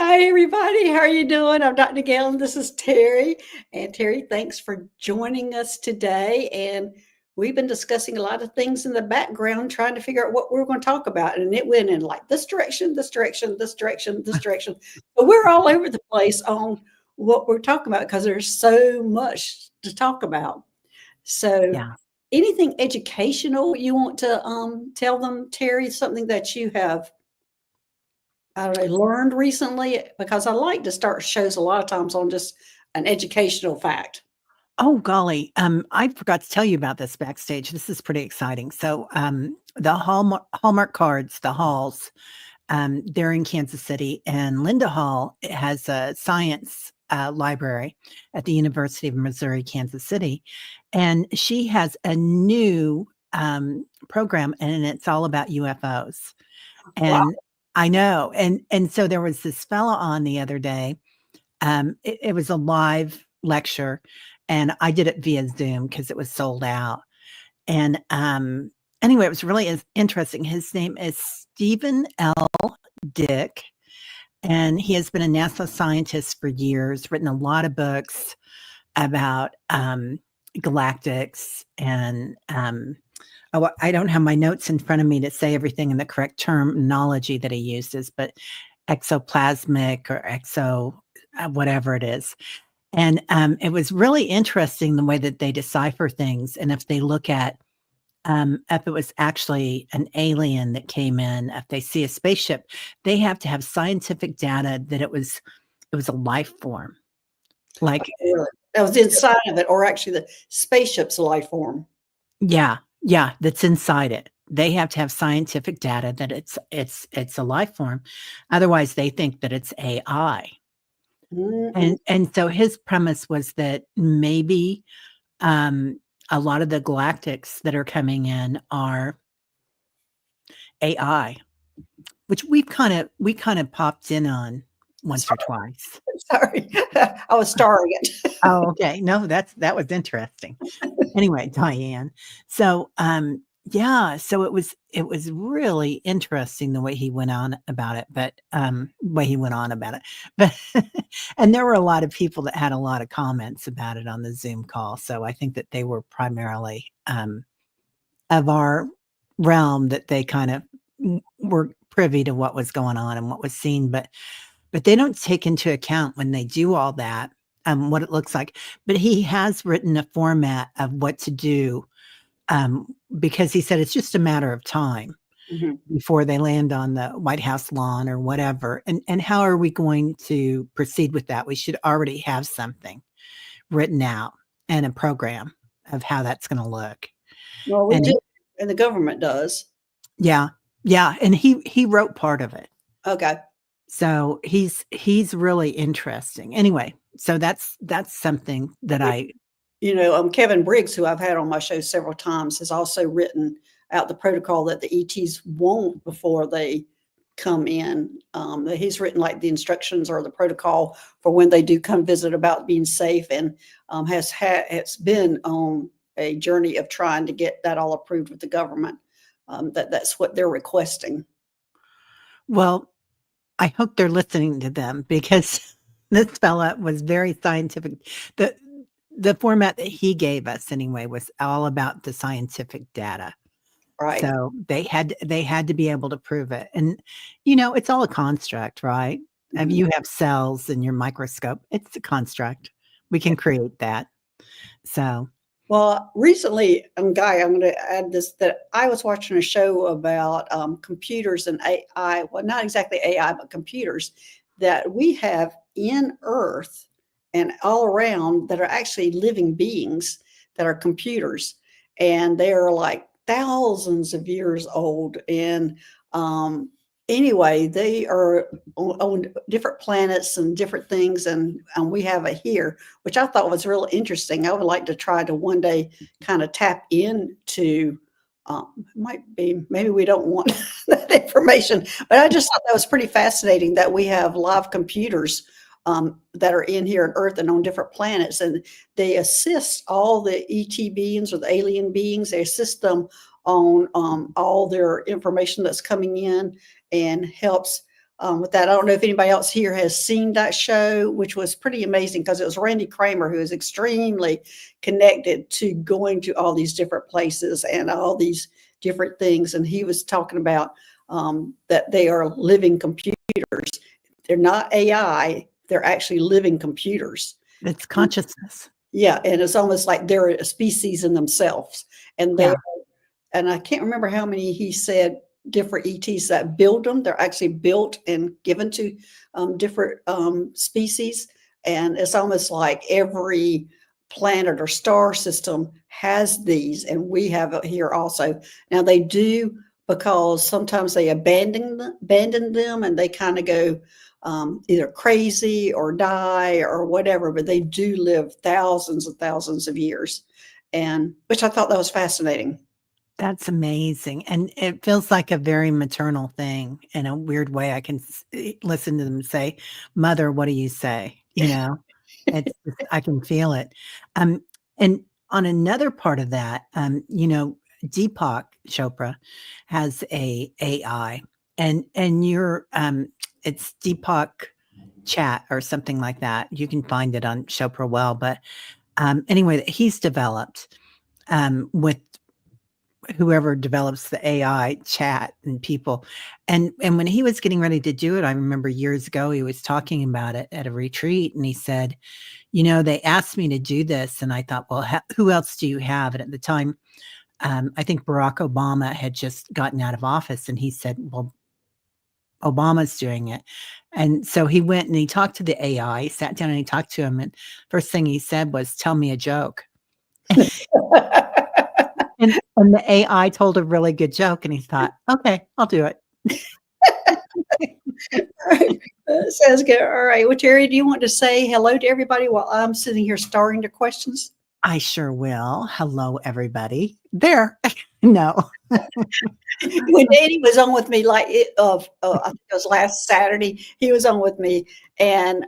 Hi, everybody. How are you doing? I'm Dr. Gail, and this is Terry. And Terry, thanks for joining us today. And we've been discussing a lot of things in the background, trying to figure out what we're going to talk about. And it went in like this direction, this direction, this direction, this direction. But we're all over the place on what we're talking about because there's so much to talk about. So, Yeah. anything educational you want to tell them, Terry? Something that you have learned recently? Because I like to start shows a lot of times on just an educational fact. Oh, golly. I forgot to tell you about this backstage. This is pretty exciting. So, the Hallmark cards, the Halls, they're in Kansas City, and Linda Hall has a science library at the University of Missouri, Kansas City, and she has a new program, and it's all about UFOs. Wow. And I know, and so there was this fellow on the other day. It was a live lecture, and I did it via Zoom because it was sold out. And anyway, it was really interesting. His name is Stephen L. Dick, and he has been a NASA scientist for years, written a lot of books about galactics and I don't have my notes in front of me to say everything in the correct terminology that he uses, but exoplasmic or exo whatever it is. And it was really interesting the way that they decipher things. And if they look at if it was actually an alien that came in, if they see a spaceship, they have to have scientific data that it was a life form. Like, Really? That was inside of it, or actually the spaceship's life form. yeah, that's inside it. They have to have scientific data that it's a life form. Otherwise, they think that it's AI. Mm-mm. And so his premise was that maybe a lot of the galactics that are coming in are AI, which we kind of popped in on once or twice. Sorry, I was starring it. Oh, okay. No, that was interesting. Anyway, Diane. So, yeah, so it was really interesting the way he went on about it, but way he went on about it. But and there were a lot of people that had a lot of comments about it on the Zoom call. So I think that they were primarily of our realm, that they kind of were privy to what was going on and what was seen, but they don't take into account when they do all that, what it looks like. But he has written a format of what to do, because he said it's just a matter of time Mhm. before they land on the White House lawn or whatever. And how are we going to proceed with that? We should already have something written out and a program of how that's going to look. Well, we And do, and the government does. yeah, yeah, and he wrote part of it. Okay. So he's really interesting. Anyway, so that's something that I Kevin Briggs, who I've had on my show several times, has also written out the protocol that the ETs want before they come in. He's written like the instructions or the protocol for when they do come visit about being safe, and has been on a journey of trying to get that all approved with the government. That's what they're requesting. well, I hope they're listening to them, because this fella was very scientific. The the format that he gave us anyway was all about the scientific data. Right. So they had to be able to prove it. And it's all a construct, right? If Mhm. you have cells in your microscope, it's a construct. We can create that. So, Well, recently, Guy, I'm going to add this, that I was watching a show about computers and AI. Well, not exactly AI, but computers that we have in Earth and all around that are actually living beings that are computers. And they are like thousands of years old. And um, anyway, they are on different planets and different things. And we have it here, which I thought was really interesting. I would like to try to one day kind of tap into. Might be, maybe we don't want that information, but I just thought that was pretty fascinating that we have live computers that are in here on Earth and on different planets, and they assist all the ET beings or the alien beings. They assist them on all their information that's coming in, and helps with that. I don't know if anybody else here has seen that show, which was pretty amazing because it was Randy Kramer, who is extremely connected to going to all these different places and all these different things. And he was talking about that they are living computers. They're not AI, they're actually living computers. It's consciousness. Yeah, and it's almost like they're a species in themselves. And they, Yeah. and I can't remember how many he said different ETs that build them. They're actually built and given to different species. And it's almost like every planet or star system has these, and we have it here also. Now they do, because sometimes they abandon them and they kind of go either crazy or die or whatever, but they do live thousands and thousands of years, and which I thought that was fascinating. That's amazing, and it feels like a very maternal thing in a weird way. I can listen to them say, "Mother, what do you say?" It's just, I can feel it. And on another part of that, Deepak Chopra has a AI, and it's Deepak Chat or something like that. You can find it on Chopra Well, but anyway, he's developed with whoever develops the AI chat and people. And when he was getting ready to do it, I remember years ago, he was talking about it at a retreat and he said, they asked me to do this. And I thought, well, who else do you have? And at the time, I think Barack Obama had just gotten out of office and he said, well, Obama's doing it. And so he went and he talked to the AI, he sat down and he talked to him. And first thing he said was, tell me a joke. And the AI told a really good joke, and he thought, "Okay, I'll do it." Sounds good. All right. Well, Teri, do you want to say hello to everybody while I'm sitting here starring the questions? I sure will. Hello, everybody. There. No. When Danny was on with me, I think it was last Saturday, he was on with me, and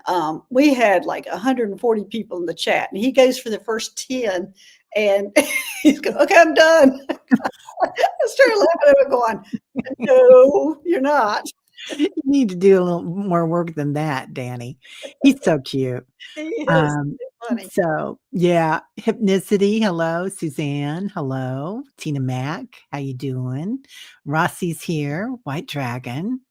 we had like 140 people in the chat, and he goes for the first 10, and he's going, "Okay, I'm done." I started laughing at him going, "No, you're not." You need to do a little more work than that, Danny. He's so cute. He is funny. So yeah, Hypnicity. Hello, Suzanne. Hello, Tina Mac. How you doing? Rossi's here. White Dragon.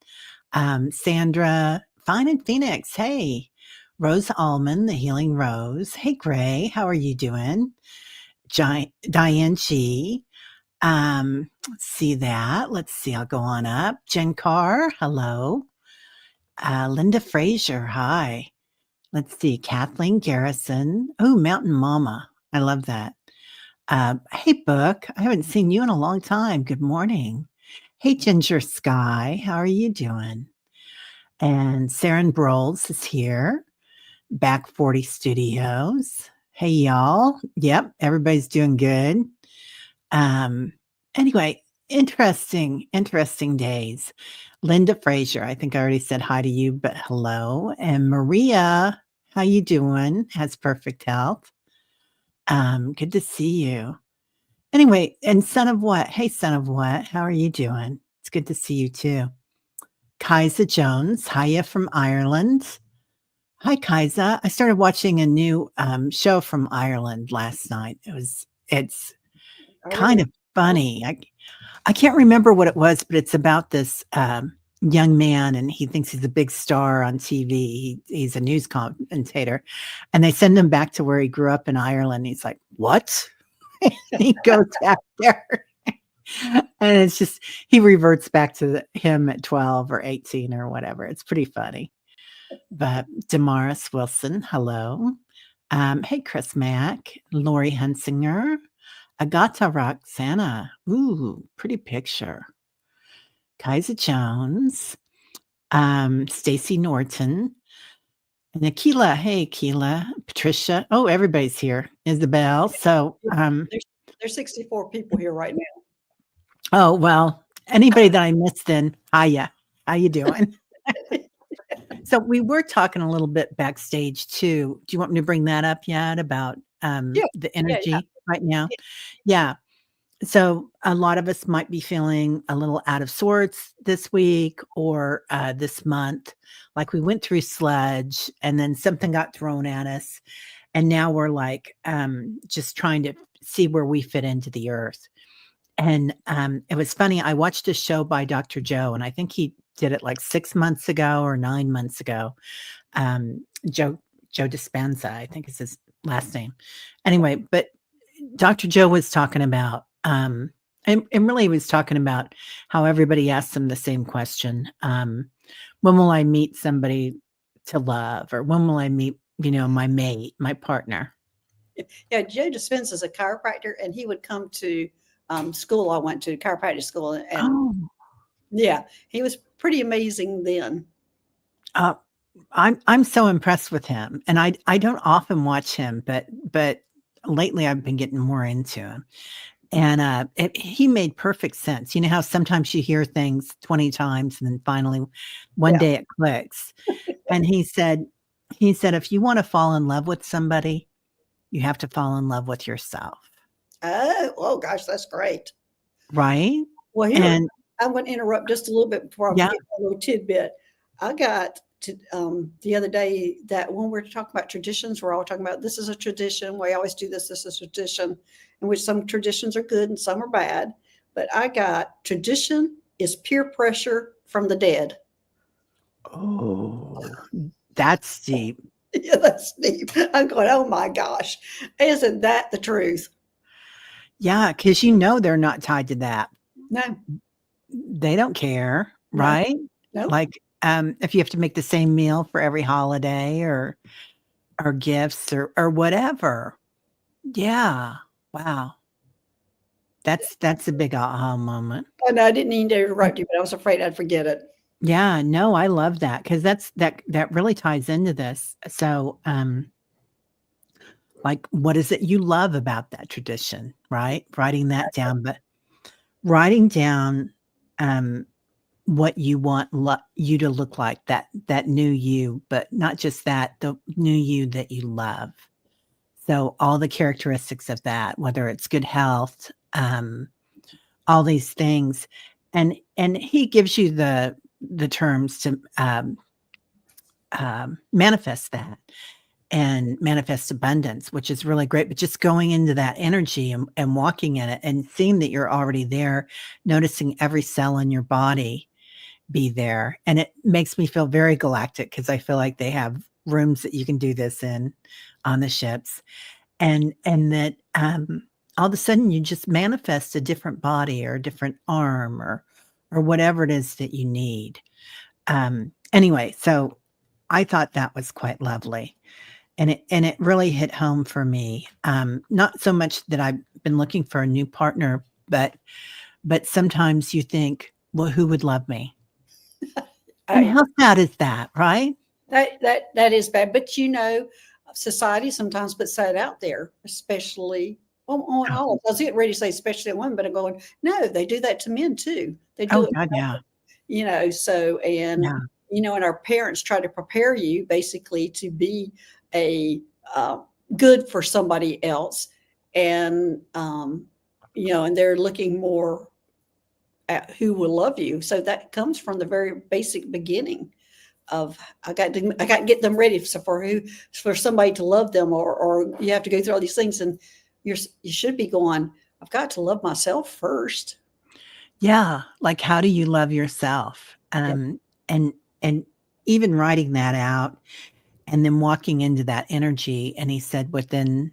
Sandra, Fine in Phoenix. Hey, Rose Allman, the Healing Rose. Hey, Gray. How are you doing? Diane G. Let's see that. Let's see. I'll go on up. Jen Carr. Hello. Linda Frazier. Hi. Let's see. Kathleen Garrison. Oh, Mountain Mama. I love that. Hey, Book. I haven't seen you in a long time. Good morning. Hey, Ginger Sky. How are you doing? And Saren Broles is here. Back 40 Studios. Hey, y'all. Yep. Everybody's doing good. Anyway, interesting days. Linda Frazier, I think I already said hi to you, but hello. And Maria, how you doing? Has perfect health. Good to see you. Anyway, and Son of What? Hey, Son of What? How are you doing? It's good to see you too. Kaisa Jones, hiya from Ireland. Hi, Kaisa. I started watching a new show from Ireland last night. It's kind of funny. I can't remember what it was, but it's about this young man, and he thinks he's a big star on TV. He's a news commentator, and they send him back to where he grew up in Ireland. He's like, "What?" He goes back there, and it's just he reverts back to him at 12 or 18 or whatever. It's pretty funny. But Damaris Wilson, hello. Hey, Chris Mack, Lori Hunsinger. Agata Roxana. Ooh, pretty picture. Kaisa Jones. Stacy Norton. And Akila. Hey, Akila. Patricia. Oh, everybody's here. Isabel. So there's 64 people here right now. Oh, well, anybody that I missed then, hiya. How you doing? So we were talking a little bit backstage too. Do you want me to bring that up yet about the energy right now? Yeah. So a lot of us might be feeling a little out of sorts this week or this month. Like we went through sludge and then something got thrown at us. And now we're like just trying to see where we fit into the earth. And it was funny. I watched a show by Dr. Joe, and I think he did it like 6 months ago or 9 months ago. Um, Joe Joe Dispenza, I think is his last name. Anyway, but Dr. Joe was talking about, and really was talking about how everybody asks him the same question. When will I meet somebody to love? Or when will I meet, my mate, my partner? Yeah, Joe Dispenza is a chiropractor, and he would come to school I went to, chiropractic school, and Oh, yeah, he was pretty amazing then. uh, I'm so impressed with him, and I don't often watch him, but lately I've been getting more into him. And, he made perfect sense. You know how sometimes you hear things 20 times and then finally one Yeah. day it clicks? And he said, "If you wanna fall in love with somebody, you have to fall in love with yourself." Oh gosh, that's great. Right? Well, here, And I'm going to interrupt just a little bit before I yeah. forget a little tidbit. I got to the other day that when we're talking about traditions, we're all talking about this is a tradition. We always do this. This is a tradition, in which some traditions are good and some are bad. But I got tradition is peer pressure from the dead. Oh, that's deep. Yeah, that's deep. I'm going, oh my gosh, isn't that the truth? Yeah, because they're not tied to that. No, They don't care, no, right? no. Like, if you have to make the same meal for every holiday or gifts or whatever. Yeah. Wow. That's a big aha moment. And I didn't mean to interrupt you, but I was afraid I'd forget it. Yeah, no, I love that because that really ties into this. So, like, what is it you love about that tradition, right? Writing that down, but writing down, um, what you want you to look like, that new you, but not just that, the new you that you love. So all the characteristics of that, whether it's good health, all these things, and he gives you the terms to manifest that and manifest abundance, which is really great. But just going into that energy and walking in it and seeing that you're already there, noticing every cell in your body be there. And it makes me feel very galactic because I feel like they have rooms that you can do this in on the ships. And that all of a sudden you just manifest a different body or a different arm or whatever it is that you need. Anyway, so I thought that was quite lovely. And it really hit home for me. Not so much that I've been looking for a new partner, but sometimes you think, well, who would love me? And I, how sad is that, right? that is bad. But society sometimes puts that out there, especially on all of us. I was getting ready to say especially women, but I'm going, no, they do that to men too. They do Oh it, God, yeah. so Yeah. and our parents try to prepare you basically to be a good for somebody else. And and they're looking more at who will love you. So that comes from the very basic beginning of I got to get them ready for somebody to love them, or you have to go through all these things, and you should be going, I've got to love myself first. Yeah, like, how do you love yourself? Yeah. And even writing that out and then walking into that energy, and he said within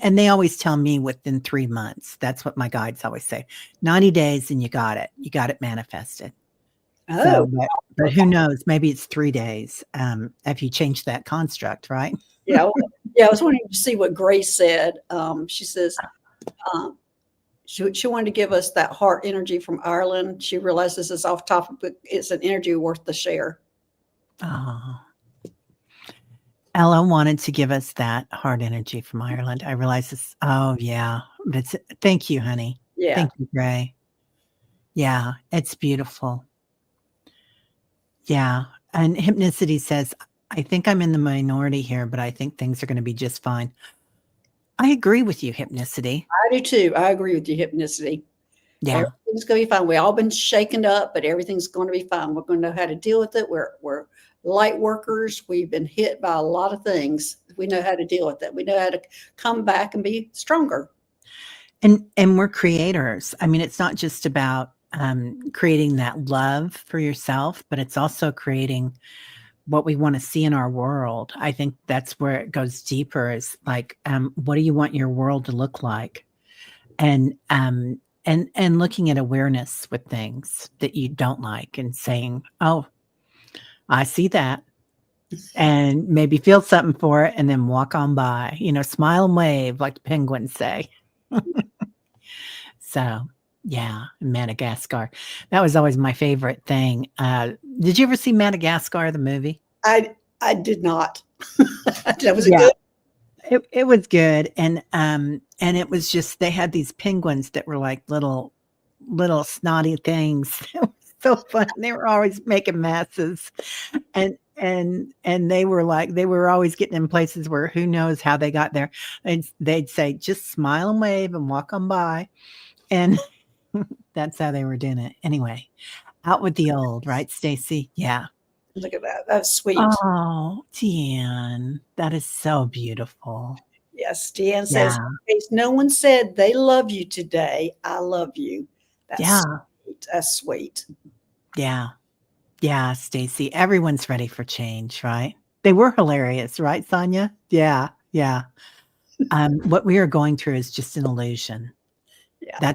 and they always tell me within 3 months. That's what my guides always say. 90 days and you got it. You got it manifested. So, Oh, but who knows? Maybe it's 3 days, if you change that construct, right? yeah. Yeah, I was wanting to see what Grace said. She says um, she wanted to give us that heart energy from Ireland. She realized this is off topic, but it's an energy worth the share. Oh. Ella wanted to give us that heart energy from Ireland. I realize this. Oh, yeah. Thank you, honey. Yeah. Thank you, Gray. Yeah, it's beautiful. Yeah. And Hypnicity says, I think I'm in the minority here, but I think things are going to be just fine. I agree with you, hypnicity. I do too. I agree with you, hypnicity. Yeah. Everything's going to be fine. We all been shaken up, but everything's going to be fine. We're going to know how to deal with it. We're light workers. We've been hit by a lot of things. We know how to deal with it. We know how to come back and be stronger. And we're creators. I mean, it's not just about creating that love for yourself, but it's also creating what we want to see in our world. I think that's where it goes deeper, is like, what do you want your world to look like? And looking at awareness with things that you don't like and saying, oh, I see that, and maybe feel something for it, and then walk on by, smile and wave like the penguins say. So yeah, Madagascar. That was always my favorite thing. Did you ever see Madagascar, the movie? I did not. That was Yeah. good. It was good, and it was just, they had these penguins that were like little snotty things. It was so fun. They were always making messes, and they were always getting in places where who knows how they got there. And they'd say, just smile and wave and walk on by, and that's how they were doing it. Anyway, out with the old, right, Stacy? Yeah. Look at that. That's sweet. Oh, Deanne, that is so beautiful. Yes, Deanne says, Yeah. in case no one said they love you today, I love you. That's Yeah. sweet. That's sweet. Yeah. Yeah, Stacy. Everyone's ready for change, right? They were hilarious, right, Sonia? Yeah. Yeah. What we are going through is just an illusion. Yeah.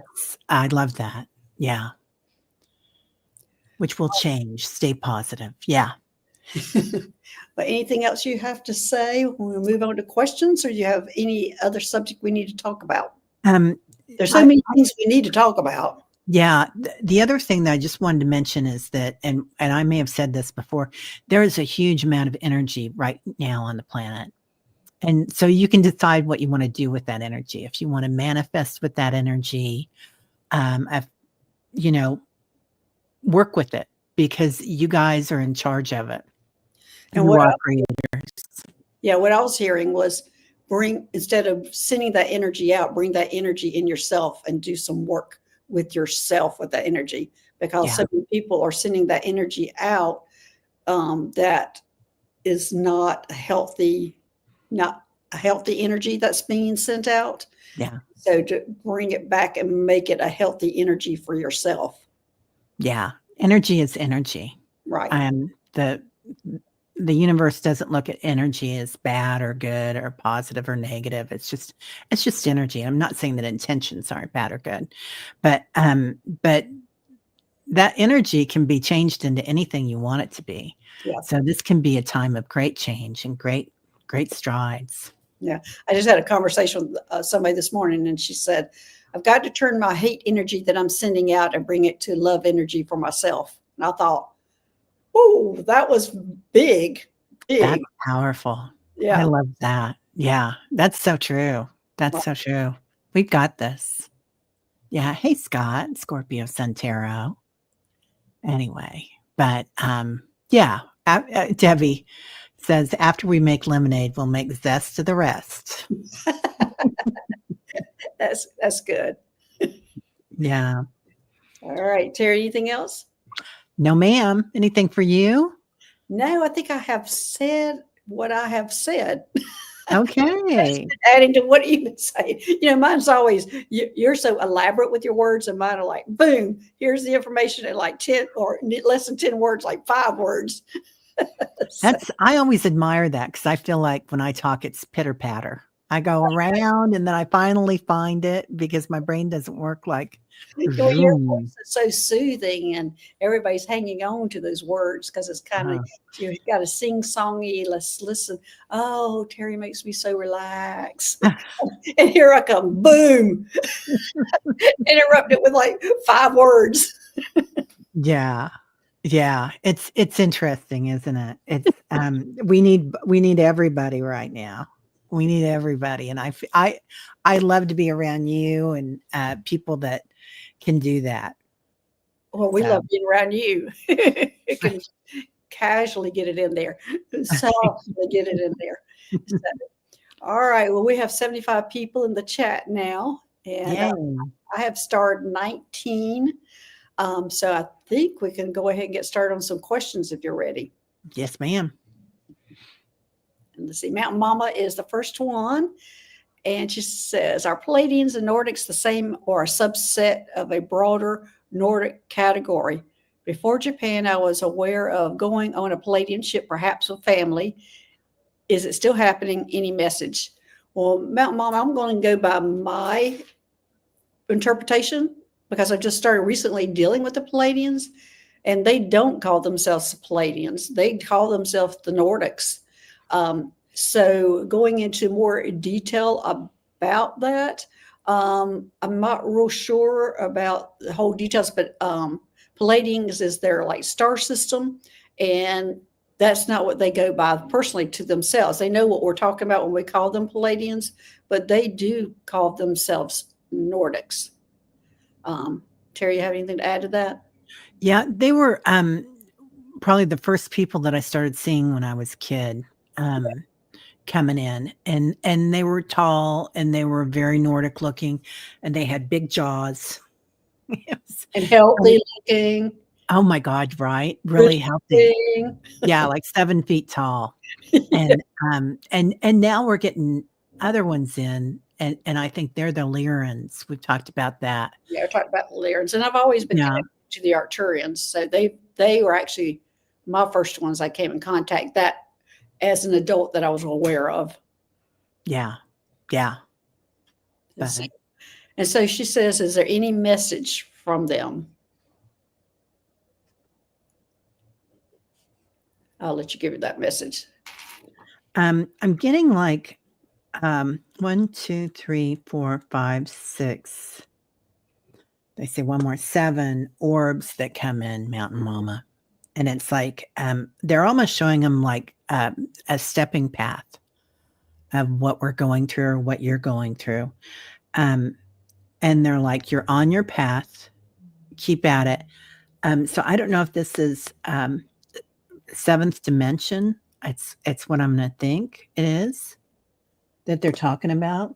I love that. Yeah. Which will change. Stay positive. Yeah. But anything else you have to say when we move on to questions, or you have any other subject we need to talk about? There's so many things we need to talk about. Yeah. The other thing that I just wanted to mention is that, and I may have said this before, there is a huge amount of energy right now on the planet. And so you can decide what you want to do with that energy. If you want to manifest with that energy, if, work with it, because you guys are in charge of it. And you what are creators. what I was hearing was, instead of sending that energy out, bring that energy in yourself and do some work with yourself with that energy, because so many people are sending that energy out that is not a healthy energy that's being sent out. Yeah. So to bring it back and make it a healthy energy for yourself. Yeah. Energy is energy. Right. The universe doesn't look at energy as bad or good or positive or negative. It's just energy. I'm not saying that intentions aren't bad or good, but that energy can be changed into anything you want it to be. Yeah. So this can be a time of great change and great strides. Yeah. I just had a conversation with somebody this morning, and she said, I've got to turn my hate energy that I'm sending out and bring it to love energy for myself. And I thought, oh, that was big. That's powerful. Yeah. I love that. Yeah. That's so true. That's so true. We've got this. Yeah. Hey, Scott, Scorpio Sun Tarot. Anyway, but yeah, Debbie says, after we make lemonade, we'll make zest of the rest. That's good. Yeah. All right, Teri, anything else? No, ma'am. Anything for you? No, I think I have said what I have said. Okay. Adding to what you would say. Mine's always, you're so elaborate with your words, and mine are like, boom, here's the information in like 10 or less than 10 words, like 5 words. I always admire that, because I feel like when I talk, it's pitter patter. I go around and then I finally find it, because my brain doesn't work like. Your voice is so soothing, and everybody's hanging on to those words because it's kind of, you've got a sing-songy, let's listen. Oh, Teri makes me so relaxed. And here I come, boom, interrupted with like 5 words. Yeah. Yeah. It's interesting, isn't it? It's we need everybody right now. We need everybody. And I love to be around you and people that can do that. Well, we love being around you. You can casually get it in there, softly get it in there. So, All right. Well, we have 75 people in the chat now, and Yay. I have starred 19. So I think we can go ahead and get started on some questions if you're ready. Yes, ma'am. And let's see, Mountain Mama is the first one. And she says, are Palladians and Nordics the same or a subset of a broader Nordic category? Before Japan, I was aware of going on a Palladian ship, perhaps with family. Is it still happening? Any message? Well, Mountain Mama, I'm going to go by my interpretation because I just started recently dealing with the Palladians, and they don't call themselves the Palladians. They call themselves the Nordics. So going into more detail about that, I'm not real sure about the whole details, but Palladians is their like star system, and that's not what they go by personally to themselves. They know what we're talking about when we call them Palladians, but they do call themselves Nordics. Teri, you have anything to add to that? Yeah, they were probably the first people that I started seeing when I was a kid. Coming in, and they were tall and they were very Nordic looking, and they had big jaws. And healthy looking. Oh my God, right? Really healthy. Yeah, like 7 feet tall. And now we're getting other ones in, and I think they're the Lyrans. We've talked about that. Yeah, we're talking about the Lyrans, and I've always been connected to the Arcturians. So they were actually my first ones I came in contact that as an adult that I was aware of. Yeah. And so she says, is there any message from them? I'll let you give her that message. I'm getting like 1, 2, 3, 4, 5, 6. They say one more, 7 orbs that come in, Mountain Mama. And it's like they're almost showing them like a stepping path of what we're going through or what you're going through. And they're like, you're on your path, keep at it. So I don't know if this is 7th dimension. It's what I'm going to think it is that they're talking about.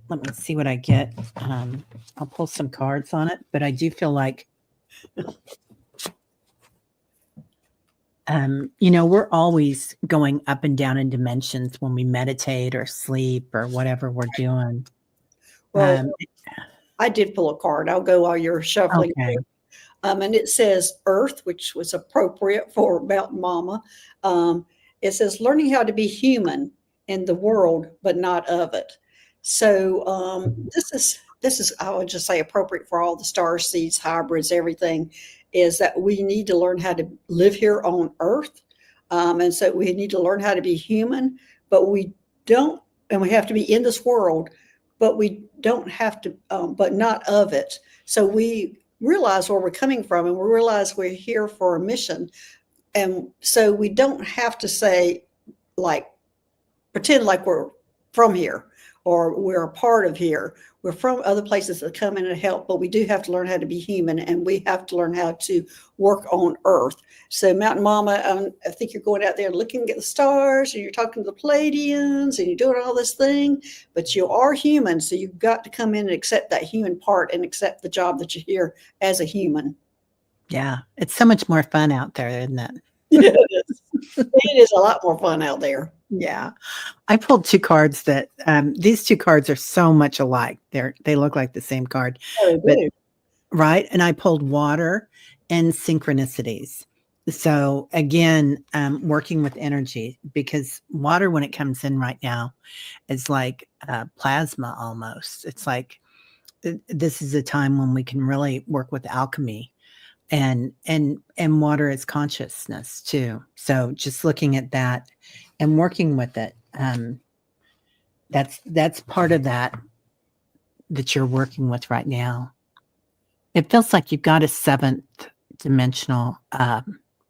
Let me see what I get. I'll pull some cards on it, but I do feel like, we're always going up and down in dimensions when we meditate or sleep or whatever we're doing. Well, I did pull a card. I'll go while you're shuffling. Okay. And it says Earth, which was appropriate for Mountain Mama. It says learning how to be human in the world, but not of it. So this is I would just say appropriate for all the star seeds, hybrids, everything. Is that we need to learn how to live here on Earth, and so we need to learn how to be human, but we don't, and we have to be in this world, but we don't have to, but not of it. So we realize where we're coming from, and we realize we're here for a mission, and so we don't have to say like pretend like we're from here or we're a part of here. We're from other places that come in and help, but we do have to learn how to be human, and we have to learn how to work on Earth. So Mountain Mama, I think you're going out there looking at the stars, and you're talking to the Palladians, and you're doing all this thing, but you are human. So you've got to come in and accept that human part and accept the job that you're here as a human. Yeah. It's so much more fun out there, isn't it? It is a lot more fun out there. Yeah. I pulled 2 cards that these 2 cards are so much alike. They look like the same card. Oh, but, right. And I pulled water and synchronicities. So again, working with energy, because water, when it comes in right now, is like plasma almost. It's like this is a time when we can really work with alchemy. And water is consciousness too. So just looking at that and working with it, that's part of that you're working with right now. It feels like you've got a 7th dimensional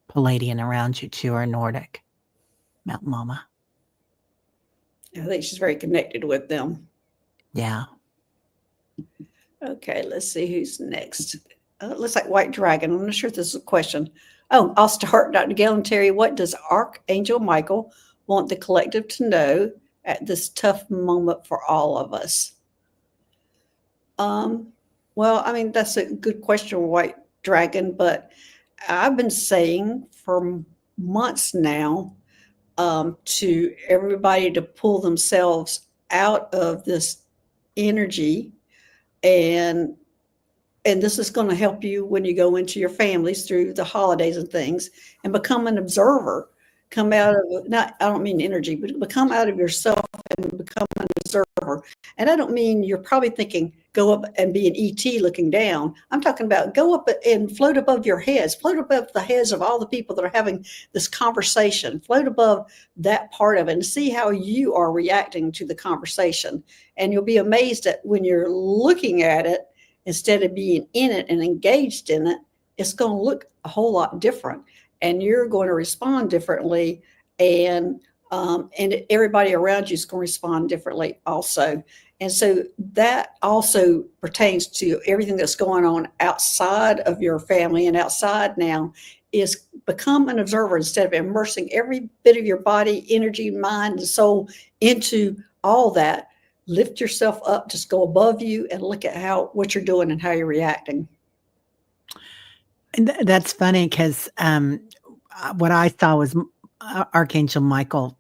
Palladian around you too, or Nordic, Mountain Mama. I think she's very connected with them. Yeah. Okay, let's see who's next. It looks like White Dragon. I'm not sure if this is a question. Oh, I'll start. Dr. Gail and Teri, what does Archangel Michael want the collective to know at this tough moment for all of us? Um, well, I mean, that's a good question, White Dragon, but I've been saying for months now, to everybody to pull themselves out of this energy, and this is going to help you when you go into your families through the holidays and things, and become an observer. Come out of, not, I don't mean energy, but become out of yourself and become an observer. And I don't mean, you're probably thinking go up and be an ET looking down. I'm talking about go up and float above your heads, float above the heads of all the people that are having this conversation, float above that part of it, and see how you are reacting to the conversation. And you'll be amazed at when you're looking at it, instead of being in it and engaged in it, it's going to look a whole lot different, and you're going to respond differently, and everybody around you is going to respond differently also. And so that also pertains to everything that's going on outside of your family and outside now, is become an observer instead of immersing every bit of your body, energy, mind, and soul into all that. Lift yourself up, just go above you and look at what you're doing and how you're reacting. And that's funny because what I saw was Archangel Michael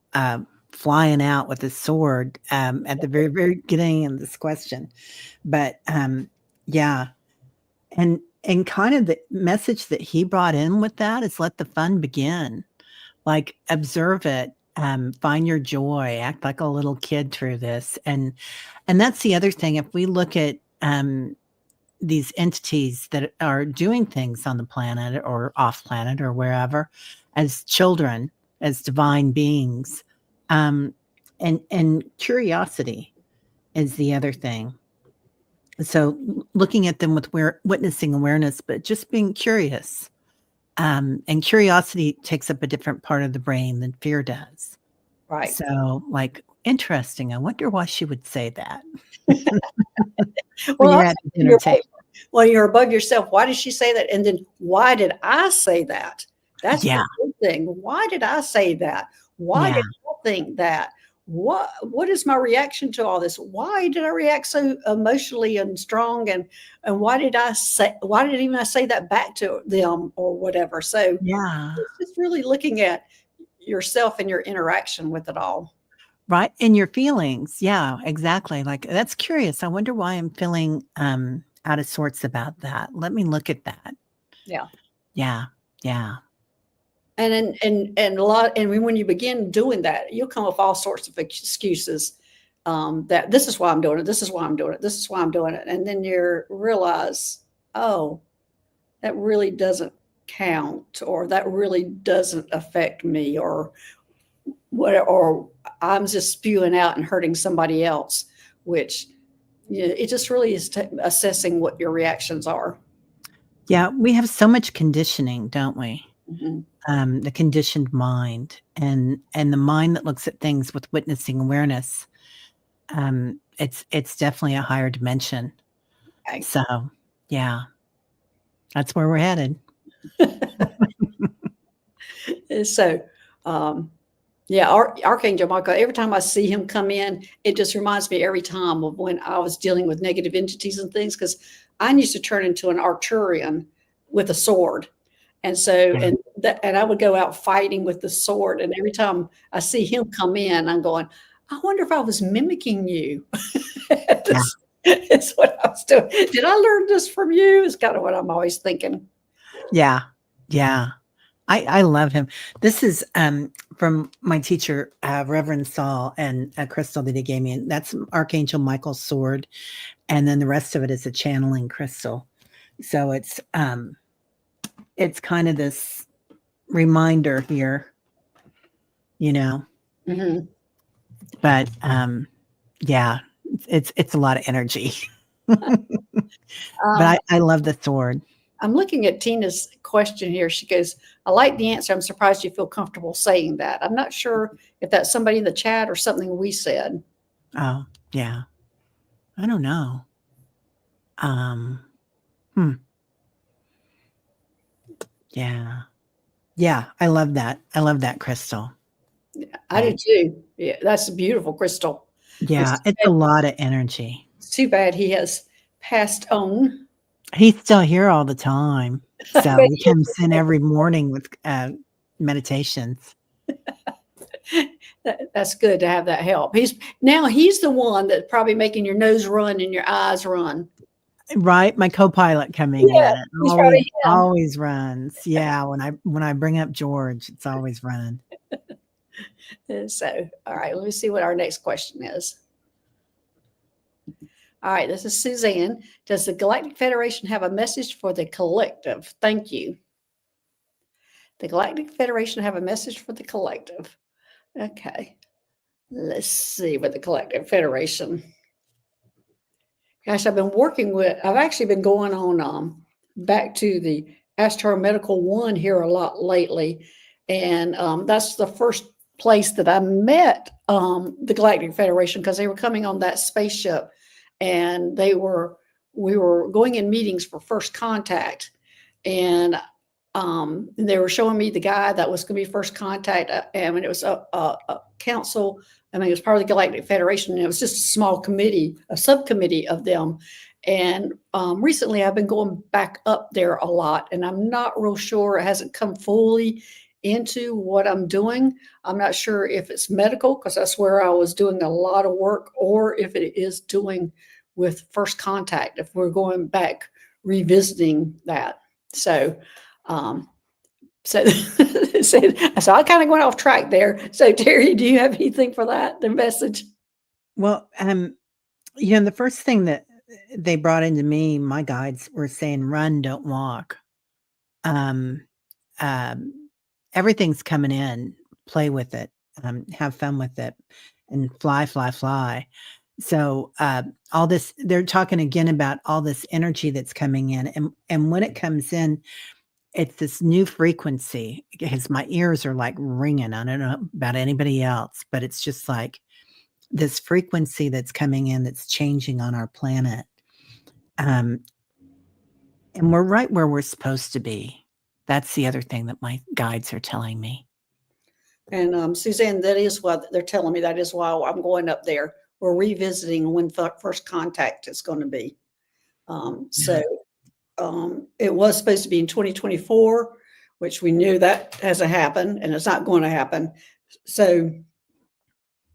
flying out with his sword at the very, very beginning of this question. But yeah, and kind of the message that he brought in with that is let the fun begin. Like observe it, find your joy, act like a little kid through this. And that's the other thing. If we look at these entities that are doing things on the planet or off planet or wherever as children, as divine beings, and curiosity is the other thing. So looking at them with witnessing awareness, but just being curious. And curiosity takes up a different part of the brain than fear does. Right. So, like, interesting. I wonder why she would say that. Well, When you're at the dinner table. Well, you're above yourself. Why did she say that? And then why did I say that? That's Yeah. the good thing. Why did I say that? Why did I think that? What is my reaction to all this? Why did I react so emotionally and strong? And why did I say that back to them or whatever? So Yeah. it's just really looking at yourself and your interaction with it all. Right. And your feelings. Yeah, exactly. Like, that's curious. I wonder why I'm feeling out of sorts about that. Let me look at that. Yeah. Yeah. Yeah. And when you begin doing that, you'll come up with all sorts of excuses, that this is why I'm doing it. This is why I'm doing it. This is why I'm doing it. And then you realize, oh, that really doesn't count, or that really doesn't affect me, or I'm just spewing out and hurting somebody else, which, it just really is assessing what your reactions are. Yeah. We have so much conditioning, don't we? Mm-hmm. The conditioned mind and the mind that looks at things with witnessing awareness. It's definitely a higher dimension. Okay. So yeah, that's where we're headed. So, yeah, Archangel Michael, every time I see him come in, it just reminds me every time of when I was dealing with negative entities and things, because I used to turn into an Arcturian with a sword. And so, and I would go out fighting with the sword. And every time I see him come in, I'm going, I wonder if I was mimicking you. That's what I was doing. Did I learn this from you? Is kind of what I'm always thinking. Yeah. Yeah. I love him. This is from my teacher, Reverend Saul, and a crystal that he gave me. And that's Archangel Michael's sword. And then the rest of it is a channeling crystal. So it's kind of this reminder here, Mm-hmm. But yeah, it's a lot of energy. But I love the sword. I'm looking at Tina's question here. She goes, I like the answer. I'm surprised you feel comfortable saying that. I'm not sure if that's somebody in the chat or something we said. Oh, yeah. I don't know. Yeah. Yeah, I love that. I love that crystal. I do too. Yeah, that's a beautiful crystal. Yeah, it's a lot of energy. It's too bad he has passed on. He's still here all the time. So But he comes in every morning with meditations. that's good to have that help. He's the one that's probably making your nose run and your eyes run. Right, my co-pilot coming Yeah, in, it he's probably him. always runs. Yeah, when I bring up George, it's always running. So, all right, let me see what our next question is. All right, this is Suzanne. Does the Galactic Federation have a message for the collective? Thank you. The Galactic Federation have a message for the collective. Okay, let's see what the Galactic Federation. Gosh, I've actually been going on back to the Astro Medical One here a lot lately. And that's the first place that I met the Galactic Federation because they were coming on that spaceship and we were going in meetings for first contact. And they were showing me the guy that was going to be first contact. And it was a council. I mean, it was part of the Galactic Federation, and it was just a small committee, a subcommittee of them. And recently I've been going back up there a lot, and I'm not real sure. It hasn't come fully into what I'm doing. I'm not sure if it's medical, because that's where I was doing a lot of work, or if it is doing with first contact, if we're going back revisiting that. So, so I kind of went off track there. So Teri, do you have anything for that? The message? Well, the first thing that they brought into me, my guides were saying, "Run, don't walk." Um, Everything's coming in. Play with it. Have fun with it, and fly, fly, fly. So all this, they're talking again about all this energy that's coming in, and when it comes in, it's this new frequency because my ears are like ringing. I don't know about anybody else, but it's just like this frequency that's coming in that's changing on our planet. And we're right where we're supposed to be. That's the other thing that my guides are telling me. And Suzanne, that is what they're telling me. That is why I'm going up there. We're revisiting when first contact is going to be. So it was supposed to be in 2024, which we knew that hasn't happened, and it's not going to happen. So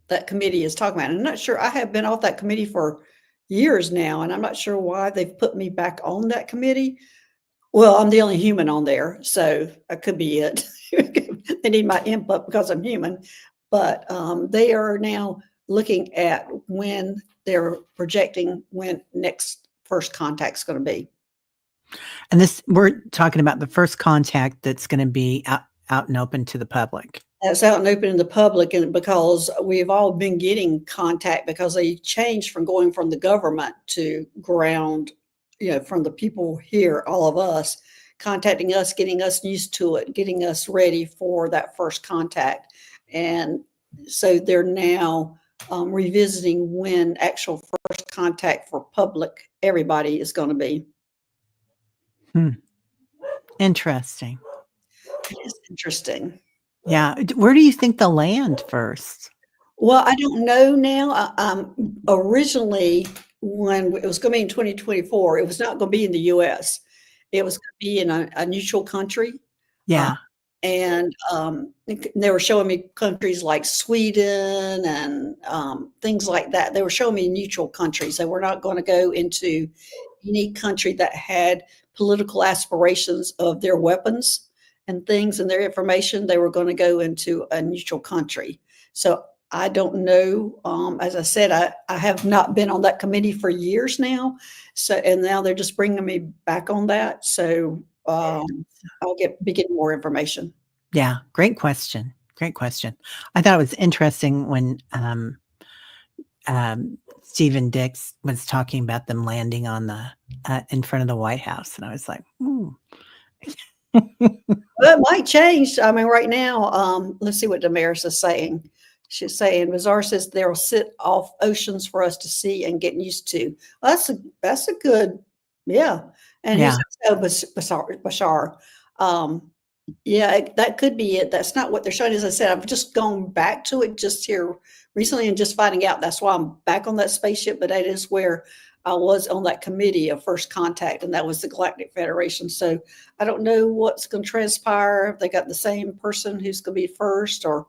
that committee is talking about it. I'm not sure. I have been off that committee for years now, and I'm not sure why they've put me back on that committee. Well, I'm the only human on there, so that could be it. They need my input because I'm human, but they are now looking at when they're projecting when next first contact is going to be. And we're talking about the first contact that's going to be out and open to the public. That's out and open in the public, and because we've all been getting contact because they changed from going from the government to ground, from the people here, all of us, contacting us, getting us used to it, getting us ready for that first contact. And so they're now revisiting when actual first contact for public, everybody is going to be. Interesting. It is interesting. Yeah. Where do you think they'll land first? Well, I don't know now. Originally, when it was going to be in 2024, it was not going to be in the U.S. It was going to be in a neutral country. Yeah. And they were showing me countries like Sweden and things like that. They were showing me neutral countries. They were not going to go into any country that had political aspirations of their weapons and things and their information. They were going to go into a neutral country. So I don't know. As I said, I have not been on that committee for years now. So, and now they're just bringing me back on that. So I'll be getting more information. Yeah. Great question. Great question. I thought it was interesting when Stephen Dix was talking about them landing on the in front of the White House, and I was like, ooh. Well, it might change. I mean, right now, let's see what Damaris is saying. She's saying, Bizarre says they'll sit off oceans for us to see and get used to. Well, that's a good, yeah. And Yeah. here's Bashar. Yeah, that could be it. That's not what they're showing. As I said, I've just gone back to it just here recently and just finding out. That's why I'm back on that spaceship, but that is where I was on that committee of first contact, and that was the Galactic Federation. So I don't know what's going to transpire. If they got the same person who's going to be first, or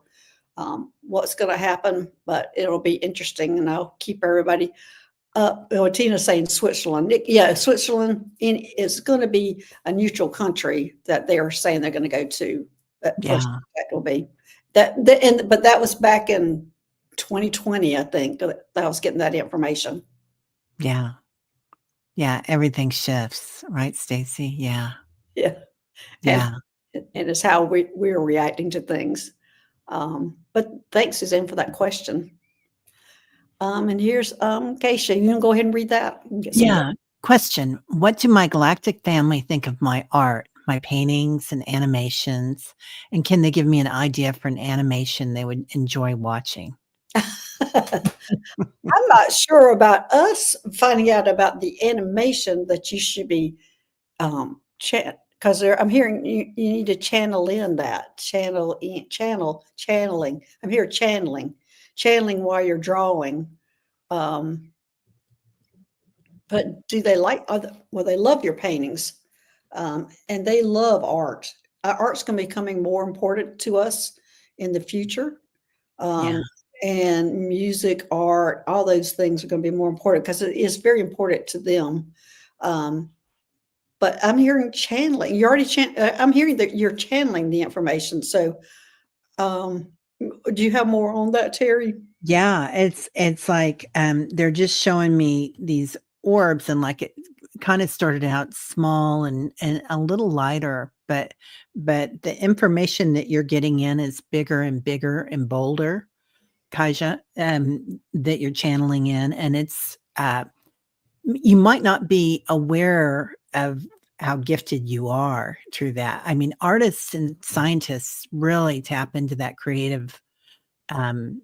what's going to happen, but it'll be interesting, and I'll keep everybody Tina's saying Switzerland. Yeah, Switzerland is going to be a neutral country that they are saying they're going to go to. That first Yeah. contact will be but that was back in 2020, I think, that I was getting that information. Yeah. Yeah. Everything shifts, right, Stacy? Yeah. Yeah, and Yeah. and it's how we're reacting to things. But thanks, Suzanne, for that question. And here's Keisha. You can go ahead and read that and get some. Yeah. Question. What do my galactic family think of my art, my paintings and animations? And can they give me an idea for an animation they would enjoy watching? I'm not sure about us finding out about the animation that you should be because I'm hearing you need to channel in that channeling. I'm here channeling while you're drawing. But do they like? Well, they love your paintings, and they love art. Art's going to be becoming more important to us in the future. Yeah. And music, art, all those things are going to be more important because it is very important to them. But I'm hearing channeling. You already I'm hearing that you're channeling the information. So, do you have more on that, Teri? Yeah, it's like, they're just showing me these orbs and, like, it kinda started out small and a little lighter, but the information that you're getting in is bigger and bigger and bolder, Kaja, that you're channeling in, and it's, you might not be aware of how gifted you are through that. I mean, artists and scientists really tap into that creative, um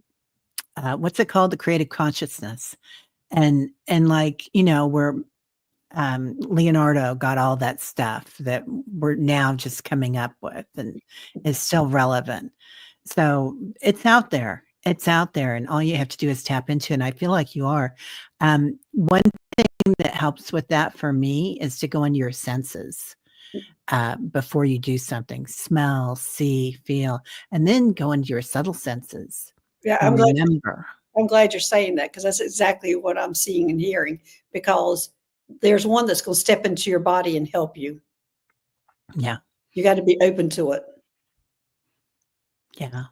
what's it called? The creative consciousness. And like, where Leonardo got all that stuff that we're now just coming up with and is still relevant. So it's out there. It's out there. And all you have to do is tap into it. And I feel like you are. One thing that helps with that for me is to go into your senses before you do something. Smell, see, feel, and then go into your subtle senses Yeah, and remember. I'm glad you're saying that because that's exactly what I'm seeing and hearing. Because there's one that's going to step into your body and help you. Yeah. You got to be open to it. Yeah.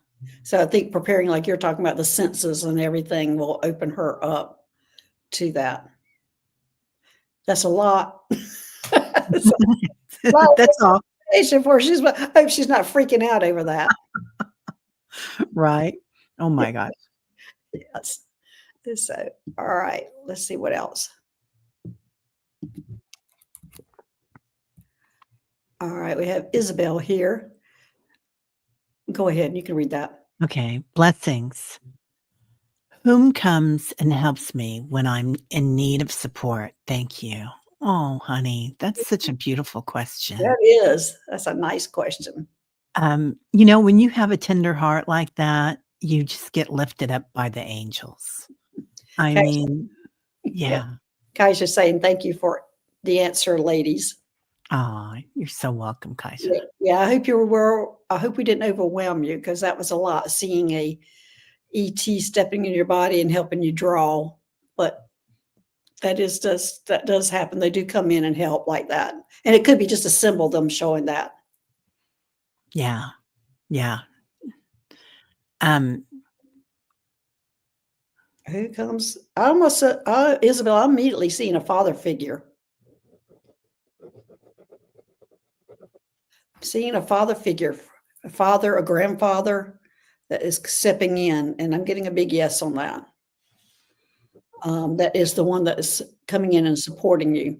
So I think preparing, like you're talking about, the senses and everything will open her up to that. That's a lot. That's a lot That's all. for I hope she's not freaking out over that. Right. Oh my gosh. Yes. So, all right, let's see what else. All right, we have Isabel here. Go ahead, you can read that. Okay. Blessings. Whom comes and helps me when I'm in need of support? Thank you. Oh, honey, that's such a beautiful question. That is. That's a nice question. When you have a tender heart like that, you just get lifted up by the angels. I Okay. mean, yeah. Kai's just saying thank you for the answer, ladies. Oh, you're so welcome, Kaisha. Yeah, I hope we didn't overwhelm you because that was a lot, seeing a ET stepping in your body and helping you draw. But that does happen. They do come in and help like that. And it could be just a symbol, them showing that. Yeah. Yeah. Who comes? I almost Isabel, I'm immediately seeing a father figure. Seeing a father figure, a father, a grandfather that is stepping in, and I'm getting a big yes on that. That is the one that is coming in and supporting you.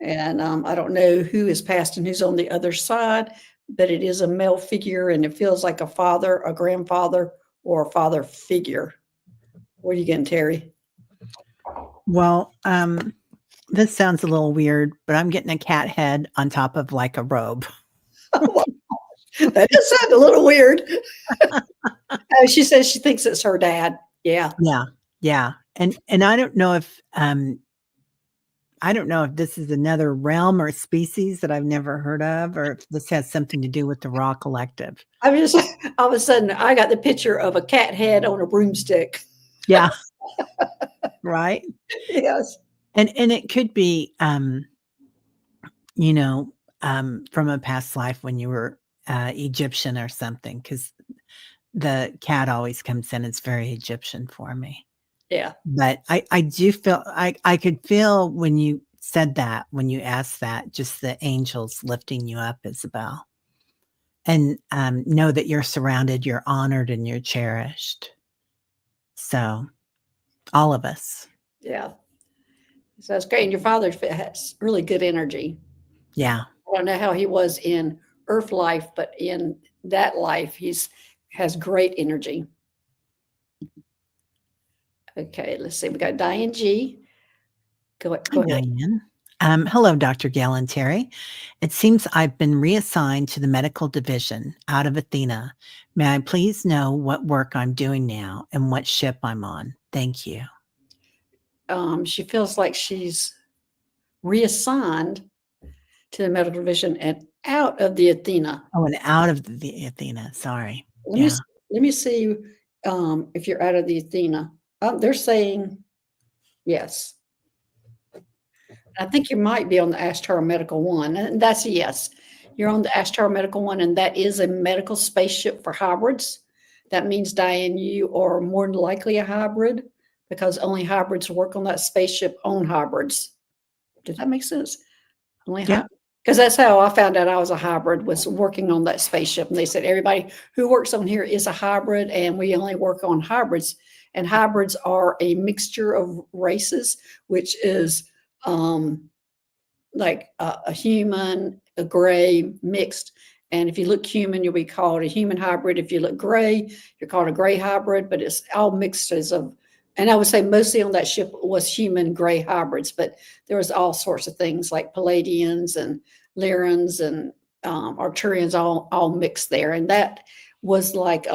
And I don't know who is past and who's on the other side, but it is a male figure, and it feels like a father, a grandfather, or a father figure. What are you getting, Teri? Well, this sounds a little weird, but I'm getting a cat head on top of like a robe. That does sound a little weird. She says she thinks it's her dad. Yeah. Yeah, yeah, and I don't know if this is another realm or species that I've never heard of, or if this has something to do with the Raw Collective. I was just all of a sudden I got the picture of a cat head on a broomstick. Yeah, right? Yes. And it could be, you know, from a past life when you were, Egyptian or something, because the cat always comes in, it's very Egyptian for me. Yeah. But I do feel I could feel when you said that, when you asked that, just the angels lifting you up, Isabel. And, know that you're surrounded, you're honored, and you're cherished. So, all of us. Yeah. So that's great. And your father has really good energy. Yeah. I don't know how he was in Earth life, but in that life, he's has great energy. Okay, let's see. We got Diane G. Go Hi, ahead. Diane. Hello, Dr. Gail and Teri. It seems I've been reassigned to the medical division out of Athena. May I please know what work I'm doing now and what ship I'm on? Thank you. She feels like she's reassigned to the medical division and out of the Athena. Oh, and out of the Athena. Sorry. Let me let me see if you're out of the Athena. They're saying yes. I think you might be on the Astro Medical One, and that's a yes. You're on the Astro Medical One, and that is a medical spaceship for hybrids. That means, Diane, you are more than likely a hybrid because only hybrids work on that spaceship on hybrids. Did that make sense? Only Yeah. because that's how I found out I was a hybrid, was working on that spaceship. And they said everybody who works on here is a hybrid, and we only work on hybrids. And hybrids are a mixture of races, which is like a human, a gray, mixed. And if you look human, you'll be called a human hybrid. If you look gray, you're called a gray hybrid, but it's all mixtures of, and I would say mostly on that ship was human gray hybrids, but there was all sorts of things like Palladians and Lyrans and Arcturians all mixed there. And that was like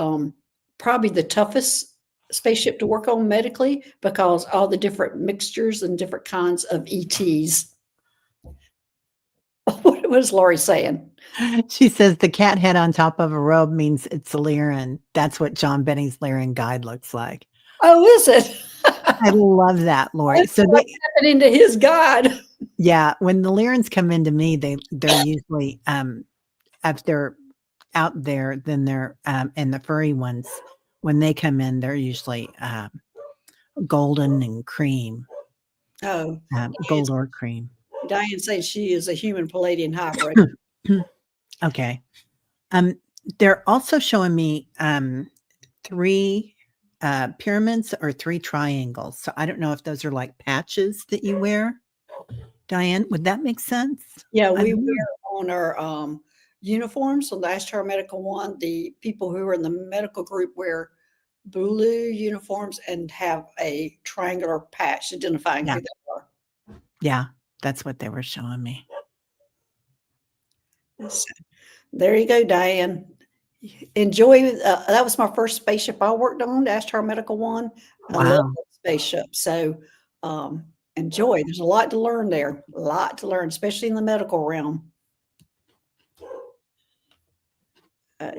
probably the toughest spaceship to work on medically because all the different mixtures and different kinds of ETs. What was Lori saying? She says the cat head on top of a robe means it's a Lyran. That's what John Benny's Lyran guide looks like. Oh, is it? I love that, Lori. So they happened into his guide. Yeah, when the Lyrans come into me, they're usually if they're out there, then they're and the furry ones, when they come in, they're usually golden and cream. Oh, gold or cream. Diane says she is a human Palladian hybrid. Okay. They're also showing me 3 pyramids or 3 triangles. So I don't know if those are like patches that you wear. Diane, would that make sense? Yeah, we wear on our uniforms on the Astro Medical One. The people who are in the medical group wear blue uniforms and have a triangular patch identifying who they are. Yeah, that's what they were showing me. So, there you go, Diane. Enjoy. That was my first spaceship I worked on, the Astro Medical One. I love that spaceship. So enjoy. There's a lot to learn there. A lot to learn, especially in the medical realm. Okay,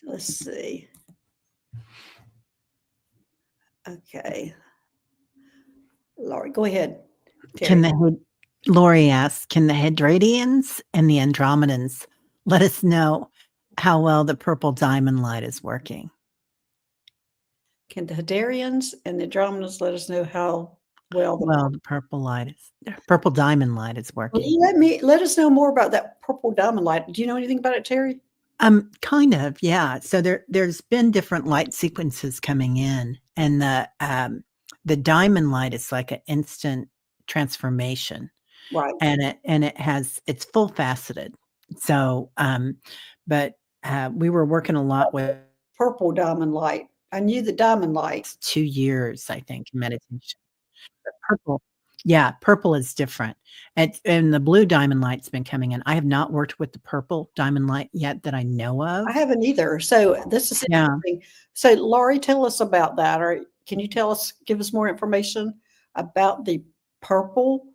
let's see. Okay. Lori, go ahead. Lori asks, can the Hydradians and the Andromedans let us know how well the purple diamond light is working? Can the Hadarians and the Andromedans let us know how well the purple diamond light is working? Let us know more about that purple diamond light. Do you know anything about it, Teri? Kind of, yeah. So there's been different light sequences coming in, and the diamond light is like an instant transformation, right? And it's full faceted. So, but we were working a lot with purple diamond light. I knew the diamond light. 2 years, I think, in meditation. Purple, Yeah, purple is different. And the blue diamond light's been coming in. I have not worked with the purple diamond light yet that I know of. I haven't either. So this is Yeah. interesting. So Laurie, tell us about that. Or can you give us more information about the purple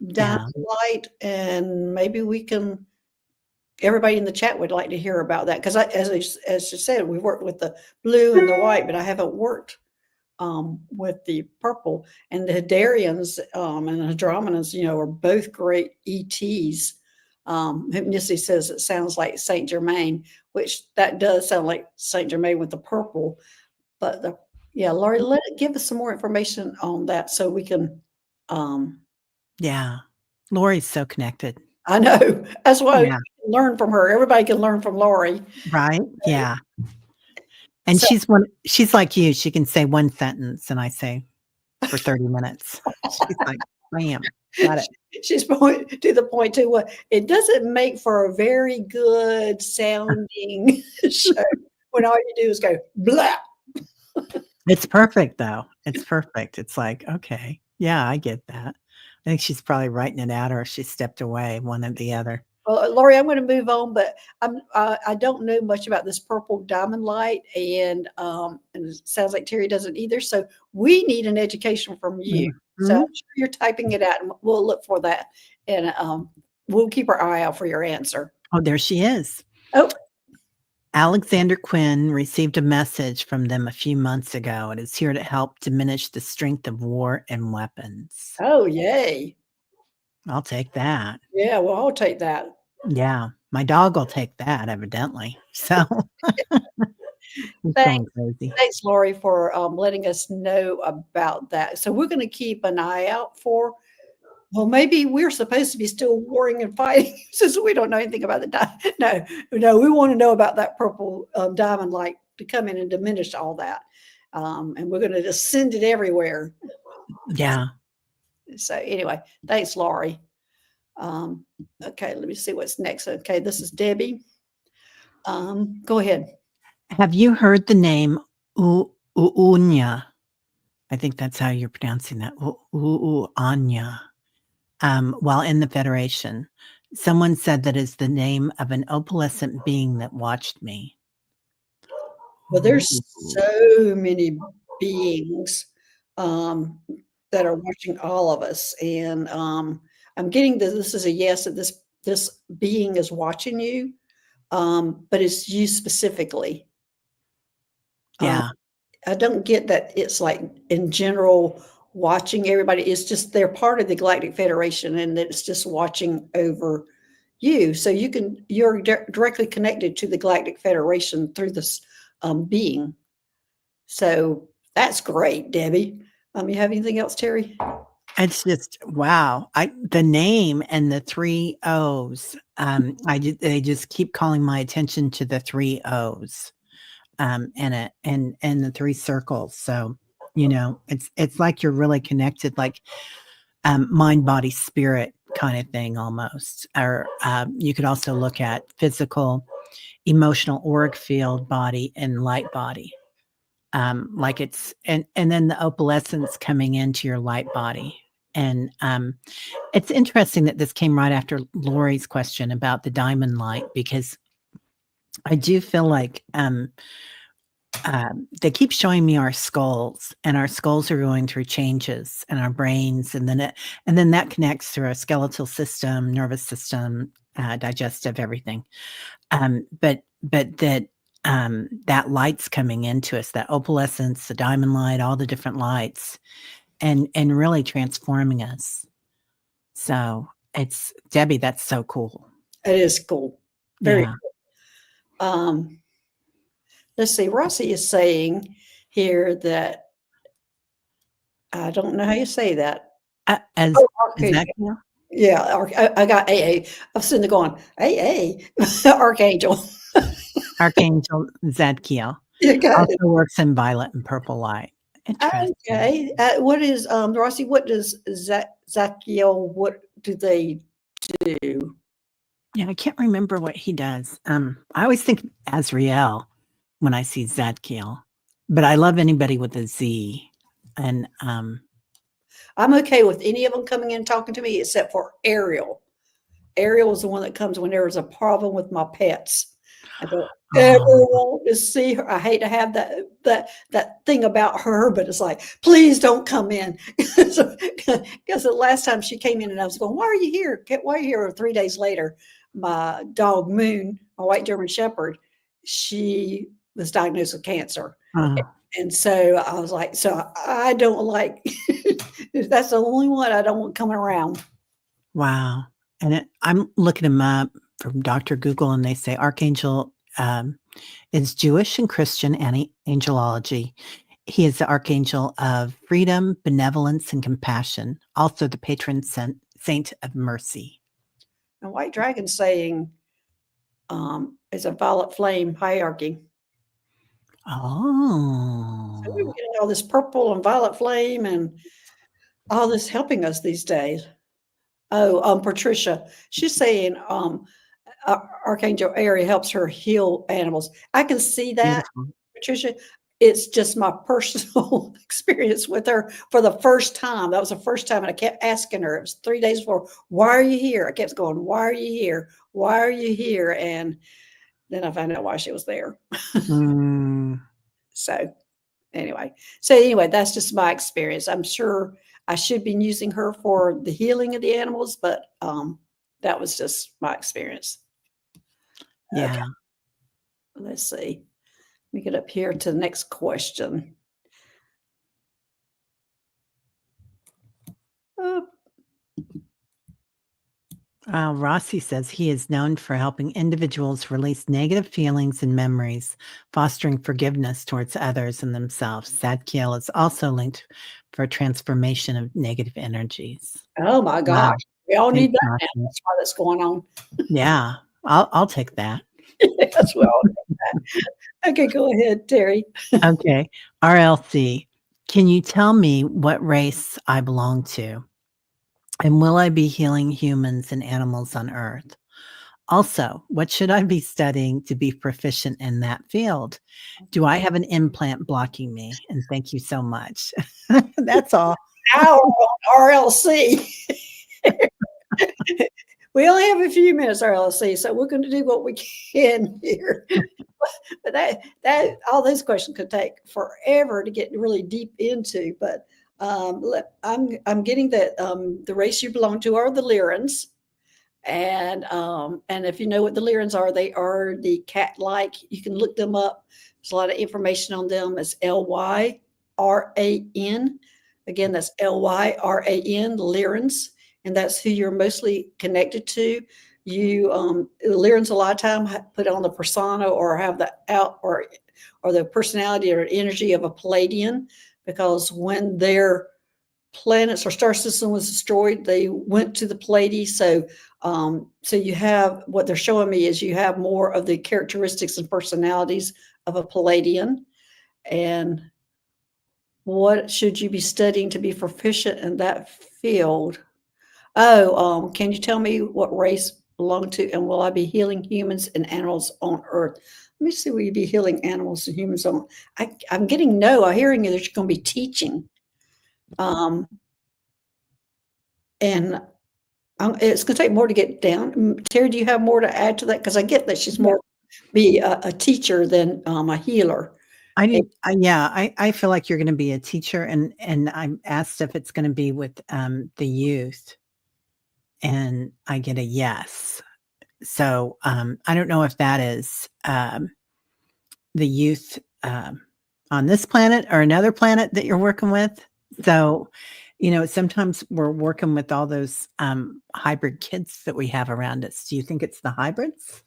diamond Yeah. light? And maybe everybody in the chat would like to hear about that. Because as you said, we worked with the blue and the white, but I haven't worked with the purple. And the Hadarians and the Hadrominans, are both great ETs. Missy says it sounds like Saint Germain, which that does sound like Saint Germain with the purple. But Laurie, give us some more information on that so we can. Yeah. Lori's so connected. I know that's why we Yeah. can learn from her. Everybody can learn from Laurie, Right? Yeah. And So- she's like you. She can say one sentence and I say for 30 minutes. She's like, bam, got it. She's to the point too. What it doesn't make for a very good sounding show when all you do is go blah. It's perfect though. It's perfect. It's like, okay, yeah, I get that. I think she's probably writing it out or she stepped away, one or the other. Well, Laurie, I'm going to move on, but I don't know much about this purple diamond light, and it sounds like Teri doesn't either. So we need an education from you. So I'm sure you're typing it out, and we'll look for that, and we'll keep our eye out for your answer. Oh, there she is. Oh, Alexander Quinn received a message from them a few months ago. It is here to help diminish the strength of war and weapons. oh, yay! I'll take that. Yeah, well, I'll take that. Yeah, my dog will take that, evidently. So he's going crazy. Thanks, Laurie, for letting us know about that. So we're going to keep an eye out for. Well, maybe we're supposed to be still warring and fighting since we don't know anything about the No, we want to know about that purple diamond light to come in and diminish all that. And we're going to just send it everywhere. Yeah. So anyway, thanks, Laurie. Okay, let me see what's next. Okay, this is Debbie. Go ahead. Have you heard the name Uunya? I think that's how you're pronouncing that. Anya. While in the Federation, someone said that is the name of an opalescent being that watched me. Well, there's so many beings that are watching all of us, and I'm getting this is a yes that this being is watching you, but it's you specifically. Yeah. I don't get that it's like in general watching everybody. It's just they're part of the Galactic Federation, and it's just watching over you. So you're directly connected to the Galactic Federation through this being. So that's great, Debbie. You have anything else, Teri? It's just wow. The name and the 3 O's. They just keep calling my attention to the 3 O's. And the 3 circles. So, it's like you're really connected, like mind, body, spirit kind of thing almost. Or you could also look at physical, emotional, auric field, body, and light body. Like it's and then the opalescence coming into your light body. And it's interesting that this came right after Lori's question about the diamond light, because I do feel like they keep showing me our skulls, and our skulls are going through changes in our brains, and then that connects through our skeletal system, nervous system, digestive, everything. But that light's coming into us, that opalescence, the diamond light, all the different lights, and really transforming us. So it's Debbie, that's so cool. It is cool. Very cool. Let's see. Rossi is saying here that I don't know how you say that. Archangel. Yeah, I got AA. I'm sitting there going, AA, Archangel. Archangel Zadkiel. Also works in violet and purple light. Okay. What is Rossi? What does Zadkiel? What do they do? Yeah, I can't remember what he does. I always think Azrael when I see Zadkiel, but I love anybody with a Z. And I'm okay with any of them coming in and talking to me except for Ariel. Ariel is the one that comes when there is a problem with my pets. I don't ever Oh, want to see her. I hate to have that thing about her, but it's like, please don't come in. Because the last time she came in and I was going, why are you here? Why are you here? 3 days later, my dog Moon, a white German Shepherd, she was diagnosed with cancer. oh, And so I was like, so I don't like, that's the only one I don't want coming around. wow. And I'm looking them up from Dr. Google, and they say Archangel is Jewish and Christian angelology. He is the archangel of freedom, benevolence, and compassion, also the patron saint of mercy. And White Dragon saying is a violet flame hierarchy. So we were Oh, getting all this purple and violet flame and all this helping us these days. Oh, Patricia, she's saying Archangel Ari helps her heal animals. I can see that, beautiful. Patricia. It's just my personal experience with her for the first time. That was the first time, and I kept asking her. It was 3 days before. Why are you here? I kept going. Why are you here? Why are you here? And then I found out why she was there. Mm, So anyway, that's just my experience. I'm sure I should be using her for the healing of the animals, but that was just my experience. Okay, yeah. let's see. Let me get up here to the next question. Oh, Rossi says he is known for helping individuals release negative feelings and memories, fostering forgiveness towards others and themselves. Zadkiel is also linked for transformation of negative energies. oh my Wow. gosh. We all need Thanks, that now. Rossi. That's why that's going on. Yeah, I'll take that. That's well. Okay, go ahead, Terry. Okay. RLC, can you tell me what race I belong to? And will I be healing humans and animals on Earth? Also, what should I be studying to be proficient in that field? Do I have an implant blocking me? And thank you so much. That's all. Hour on RLC. We only have a few minutes, RLC, so we're going to do what we can here. But that all those questions could take forever to get really deep into. But I'm getting that the race you belong to are the Lyrans, and if you know what the Lyrans are, they are the cat-like. You can look them up. There's a lot of information on them. It's Lyran. Again, that's Lyran, the Lyrans, and that's who you're mostly connected to. The Lyrans a lot of time put on the persona or have the out or the personality or energy of a Palladian, because when their planets or star system was destroyed, they went to the Pleiades. So you have, what they're showing me is you have more of the characteristics and personalities of a Palladian. And what should you be studying to be proficient in that field? Oh, can you tell me what race belong to, and will I be healing humans and animals on Earth? Let me see. Will you be healing animals and humans on? I'm getting no. I'm hearing that you're going to be teaching, and it's going to take more to get down. Terry, do you have more to add to that? Because I get that she's more be a teacher than a healer. I feel like you're going to be a teacher, and I'm asked if it's going to be with the youth, and I get a yes. So I don't know if that is the youth on this planet or another planet that you're working with. So, sometimes we're working with all those hybrid kids that we have around us. Do you think it's the hybrids?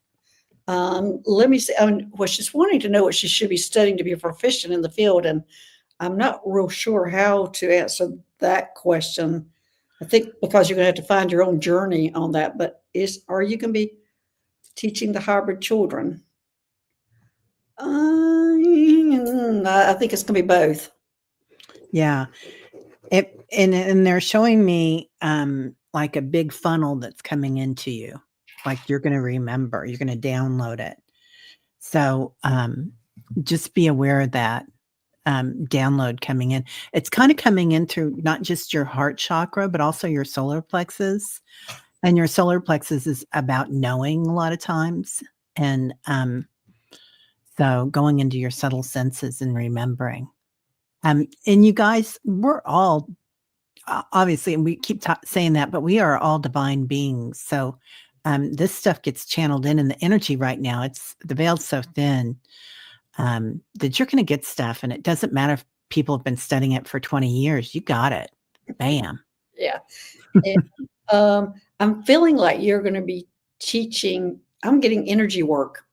Let me see. Well, she's wanting to know what she should be studying to be proficient in the field, and I'm not real sure how to answer that question. I think because you're going to have to find your own journey on that. But are you going to be teaching the hybrid children? I think it's going to be both. Yeah. And they're showing me like a big funnel that's coming into you. Like you're going to remember, you're going to download it. So just be aware of that. download coming in. It's kind of coming in through not just your heart chakra, but also your solar plexus. And your solar plexus is about knowing a lot of times. And so going into your subtle senses and remembering. And you guys, we're all obviously, and we keep saying that, but we are all divine beings. So this stuff gets channeled in the energy right now. It's the veil's so thin that you're going to get stuff, and it doesn't matter if people have been studying it for 20 years. You got it. Bam. Yeah. And, I'm feeling like you're going to be teaching. I'm getting energy work.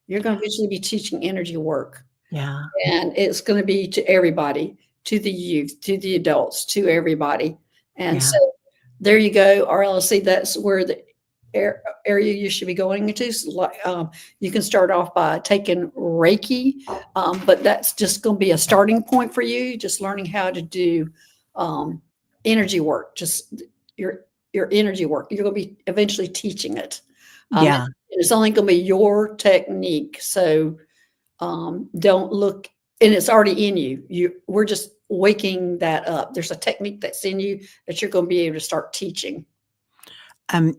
You're going to eventually be teaching energy work. Yeah. And it's going to be to everybody, to the youth, to the adults, to everybody. And so there you go, RLC. That's where the area you should be going into. So, you can start off by taking Reiki, but that's just going to be a starting point for you, just learning how to do energy work, just your energy work. You're going to be eventually teaching it. It's only going to be your technique. So don't look, and it's already in you. We're just waking that up. There's a technique that's in you that you're going to be able to start teaching.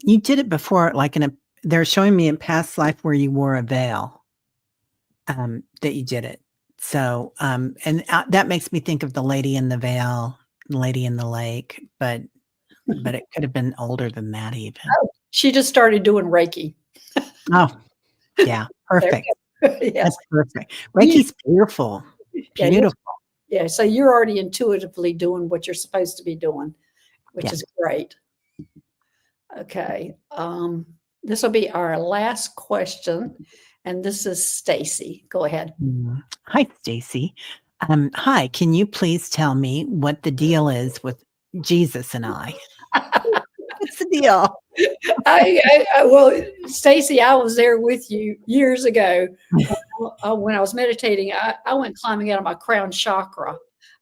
You did it before, like they're showing me in past life where you wore a veil, that you did it. So, and that makes me think of the lady in the veil, the lady in the lake, but it could have been older than that even. Oh, she just started doing Reiki. Oh, yeah. Perfect. Yes. That's perfect. Reiki's beautiful. Beautiful. Yeah. So you're already intuitively doing what you're supposed to be doing, which is great. Okay. This will be our last question. And this is Stacy. Go ahead. Hi, Stacy. Hi, can you please tell me what the deal is with Jesus and I? What's the deal? Well, Stacy, I was there with you years ago when I was meditating. I went climbing out of my crown chakra,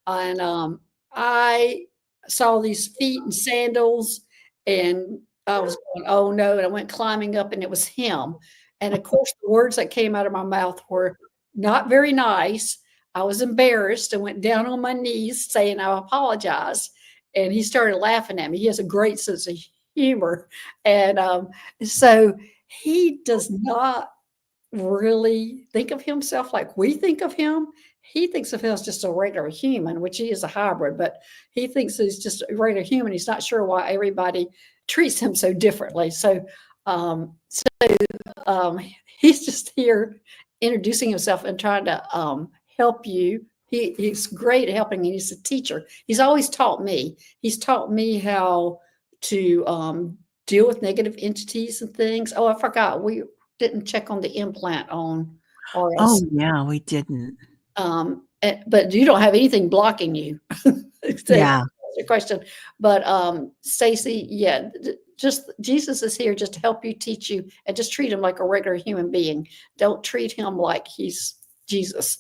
and I saw these feet in sandals, and I was going, "Oh no!" And I went climbing up, and it was him. And of course, the words that came out of my mouth were not very nice. I was embarrassed and went down on my knees saying, "I apologize." And he started laughing at me. He has a great sense of humor. And so he does not really think of himself like we think of him. He thinks of him as just a regular human, which he is a hybrid, but he thinks he's just a regular human. He's not sure why everybody treats him so differently. So he's just here introducing himself and trying to help you. He's great at helping. He's a teacher. He's always taught me. He's taught me how to deal with negative entities and things. Oh, I forgot. We didn't check on the implant on RS. Oh, yeah, we didn't. But you don't have anything blocking you. Yeah. That's a question. But Stacy, yeah, just Jesus is here just to help you, teach you, and just treat him like a regular human being. Don't treat him like he's Jesus.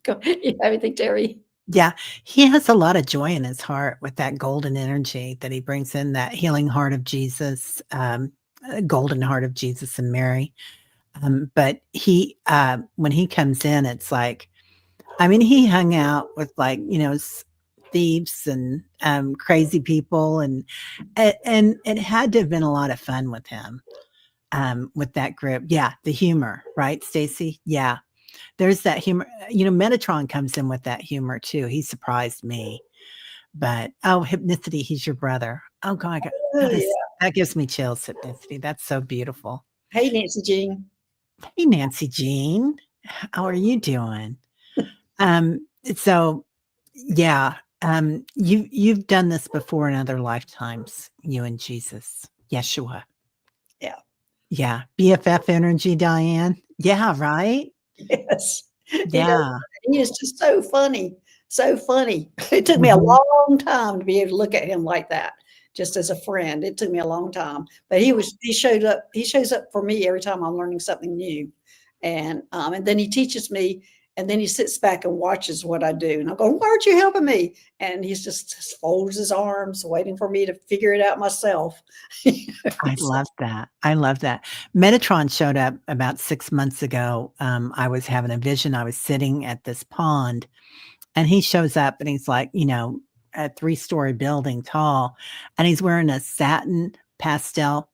You have anything, Teri? Yeah, he has a lot of joy in his heart with that golden energy that he brings in, that healing heart of Jesus, golden heart of Jesus and Mary. But he, when he comes in, it's like, I mean, he hung out with thieves and crazy people, and it had to have been a lot of fun with him, with that group. Yeah, the humor, right, Stacy? Yeah. There's that humor. Metatron comes in with that humor too. He surprised me. But Hypnicity, he's your brother. Oh God, that gives me chills, Hypnicity. That's so beautiful. Hey, Nancy Jean. Hey, Nancy Jean. How are you doing? So yeah, you've done this before in other lifetimes, you and Jesus, Yeshua. Yeah. Yeah. BFF energy, Diane. Yeah, right? Yes. Yeah. He is just so funny. So funny. It took me a long time to be able to look at him like that, just as a friend. It took me a long time. But he shows up for me every time I'm learning something new. And then he teaches me, and then he sits back and watches what I do. And I'm going, "Why aren't you helping me?" And he's just folds his arms, waiting for me to figure it out myself. I love that. I love that. Metatron showed up about 6 months ago. I was having a vision. I was sitting at this pond, And he shows up and he's like, a 3-story building tall, and he's wearing a satin pastel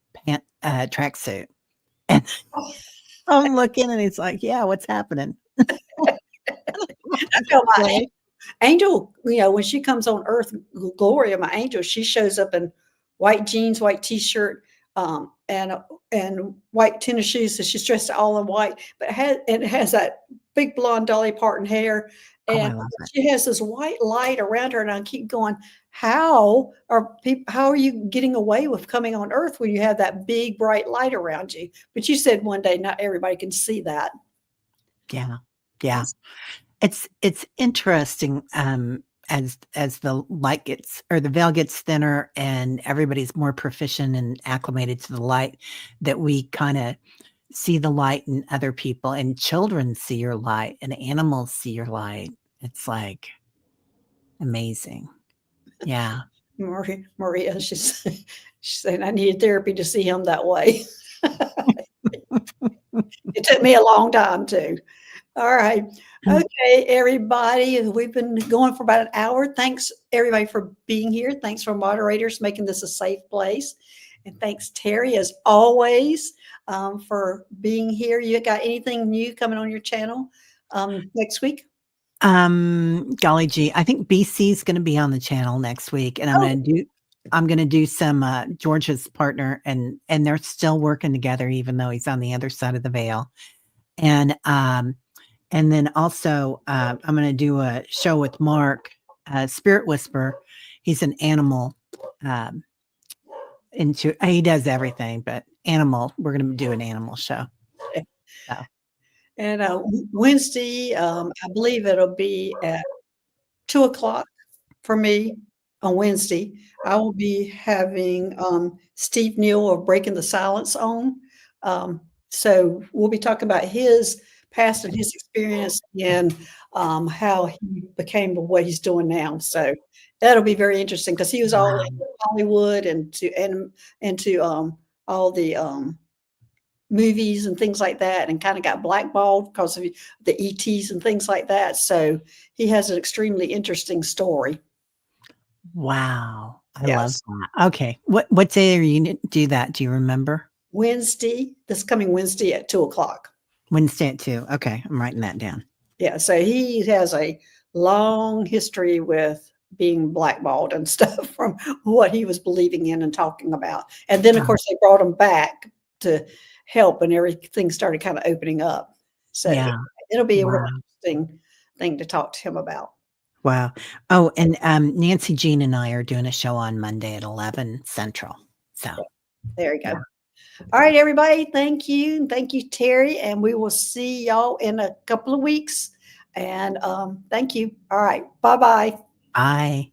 tracksuit. And I'm looking and he's like, "Yeah, what's happening?" I feel my angel, when she comes on Earth, Gloria, my angel, she shows up in white jeans, white T-shirt, and white tennis shoes. So she's dressed all in white, but it has that big blonde Dolly Parton hair, Oh, and I love it. she has this white light around her. And I keep going, How are you getting away with coming on Earth when you have that big bright light around you? But you said one day not everybody can see that. Yeah. Yeah. It's interesting, as the light gets or the veil gets thinner and everybody's more proficient and acclimated to the light, that we kinda see the light in other people, and children see your light, and animals see your light. It's, like, amazing. Yeah. Maria, she's saying I needed therapy to see him that way. It took me a long time too. All right. Okay, everybody. We've been going for about an hour. Thanks, everybody, for being here. Thanks for moderators making this a safe place. And thanks, Teri, as always, for being here. You got anything new coming on your channel next week? Golly gee, I think BC is gonna be on the channel next week, and Oh, I'm gonna do some, George's partner, and they're still working together even though he's on the other side of the veil. And then also, I'm gonna do a show with Mark, Spirit Whisperer. He's an animal, um, he does everything, but animal, we're gonna do an animal show. So, and Wednesday, I believe it'll be at 2 o'clock for me on Wednesday. I will be having Steve Neal of Breaking the Silence on. So we'll be talking about his past and his experience and how he became what he's doing now. So that'll be very interesting because he was all wow. in Hollywood and to all the movies and things like that, and kind of got blackballed because of the ETs and things like that. So he has an extremely interesting story. Wow. I love Yes. that. Okay. What day are you gonna do that? Do you remember? This coming Wednesday at 2 o'clock. Wednesday at 2. Okay, I'm writing that down. Yeah. So he has a long history with being blackballed and stuff from what he was believing in and talking about. And then, of Oh, course, they brought him back to help and everything started kind of opening up. So yeah. it'll be a real Wow. interesting thing to talk to him about. Wow. Oh, and, Nancy Jean and I are doing a show on Monday at 11 Central. So, There you yeah. go. All right, everybody. Thank you. And thank you, Teri. And we will see y'all in a couple of weeks. And thank you. All right. Bye bye. Bye.